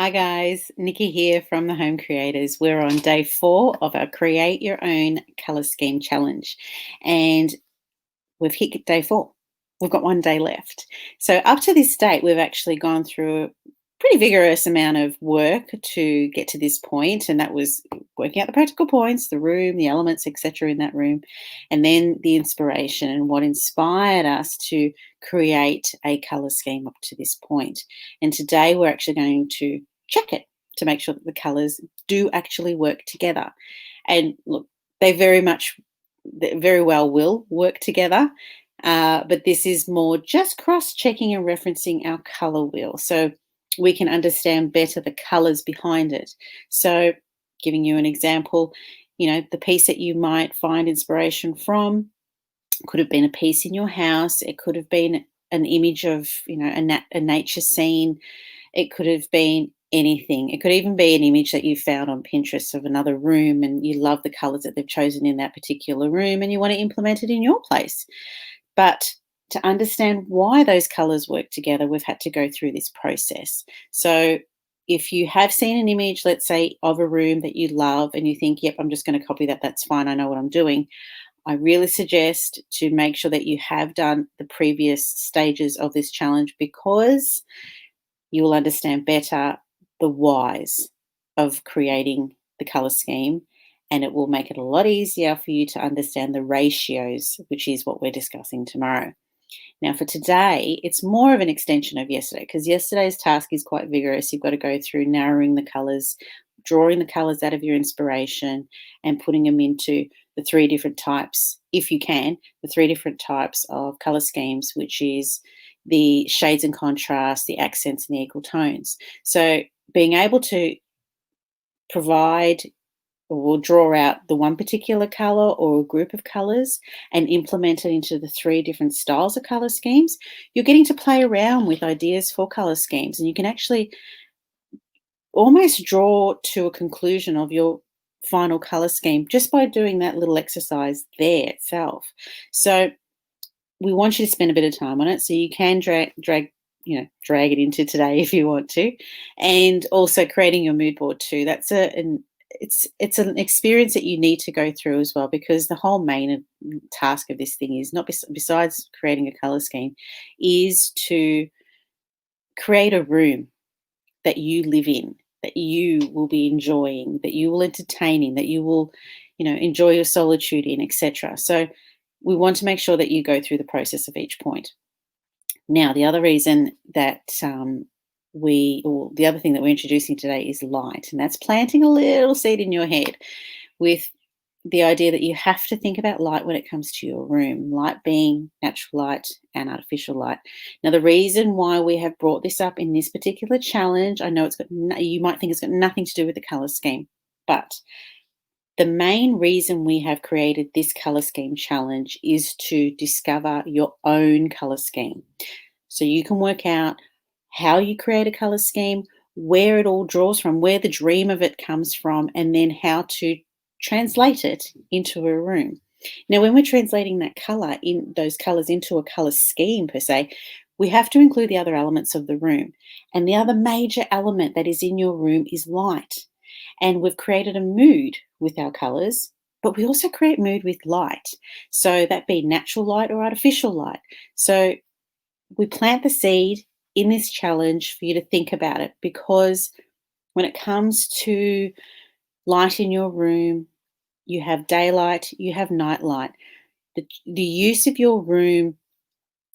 Hi guys, Nikki here from the Home Creators. We're on day 4 of our Create Your Own Colour Scheme Challenge, and we've hit day 4. We've got one day left. So up to this date, we've actually gone through a pretty vigorous amount of work to get to this point, and that was working out the practical points, the room, the elements, etc. in that room, and then the inspiration and what inspired us to create a colour scheme up to this point. And today we're actually going to check it to make sure that the colours do actually work together. And look, they very well will work together, but this is more just cross-checking and referencing our colour wheel so we can understand better the colours behind it. So giving you an example, the piece that you might find inspiration from could have been a piece in your house. It could have been an image of, a nature scene. It could have been anything. It could even be an image that you found on Pinterest of another room and you love the colors that they've chosen in that particular room and you want to implement it in your place. But to understand why those colors work together, we've had to go through this process. So if you have seen an image, let's say, of a room that you love and you think, yep, I'm just going to copy that, that's fine, I know what I'm doing, I really suggest to make sure that you have done the previous stages of this challenge, because you will understand better the whys of creating the color scheme, and it will make it a lot easier for you to understand the ratios, which is what we're discussing tomorrow. Now, for today, it's more of an extension of yesterday, because yesterday's task is quite vigorous. You've got to go through narrowing the colors, drawing the colors out of your inspiration, and putting them into the 3 different types, if you can, the 3 different types of color schemes, which is the shades and contrast, the accents, and the equal tones. So being able to provide or draw out the one particular color or a group of colors and implement it into the 3 different styles of color schemes, you're getting to play around with ideas for color schemes, and you can actually almost draw to a conclusion of your final color scheme just by doing that little exercise there itself. So we want you to spend a bit of time on it, so you can drag it into today if you want to, and also creating your mood board too. That's it's an experience that you need to go through as well, because the whole main task of this thing is not besides creating a color scheme, is to create a room that you live in, that you will be enjoying, that you will entertain in, that you will, enjoy your solitude in, etc. So we want to make sure that you go through the process of each point. Now, the other reason that the other thing that we're introducing today is light, and that's planting a little seed in your head with the idea that you have to think about light when it comes to your room, light being natural light and artificial light. Now, the reason why we have brought this up in this particular challenge, I know you might think it's got nothing to do with the color scheme, but the main reason we have created this color scheme challenge is to discover your own color scheme. So you can work out how you create a color scheme, where it all draws from, where the dream of it comes from, and then how to translate it into a room. Now, when we're translating those colors into a color scheme per se, we have to include the other elements of the room. And the other major element that is in your room is light. And we've created a mood with our colors, but we also create mood with light. So that be natural light or artificial light. So we plant the seed in this challenge for you to think about it, because when it comes to light in your room, you have daylight, you have night light. The use of your room,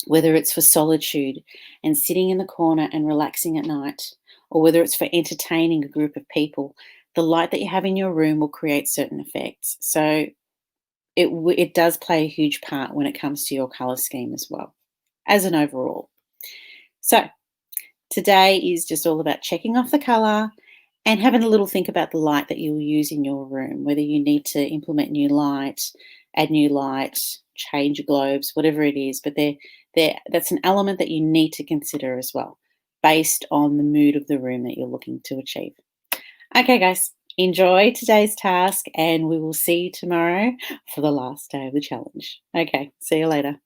whether it's for solitude and sitting in the corner and relaxing at night, or whether it's for entertaining a group of people, the light that you have in your room will create certain effects. So it does play a huge part when it comes to your color scheme as well, as an overall. So today is just all about checking off the color and having a little think about the light that you'll use in your room, whether you need to implement new light, add new light, change your globes, whatever it is. But that's an element that you need to consider as well, based on the mood of the room that you're looking to achieve. Okay, guys, enjoy today's task, and we will see you tomorrow for the last day of the challenge. Okay, see you later.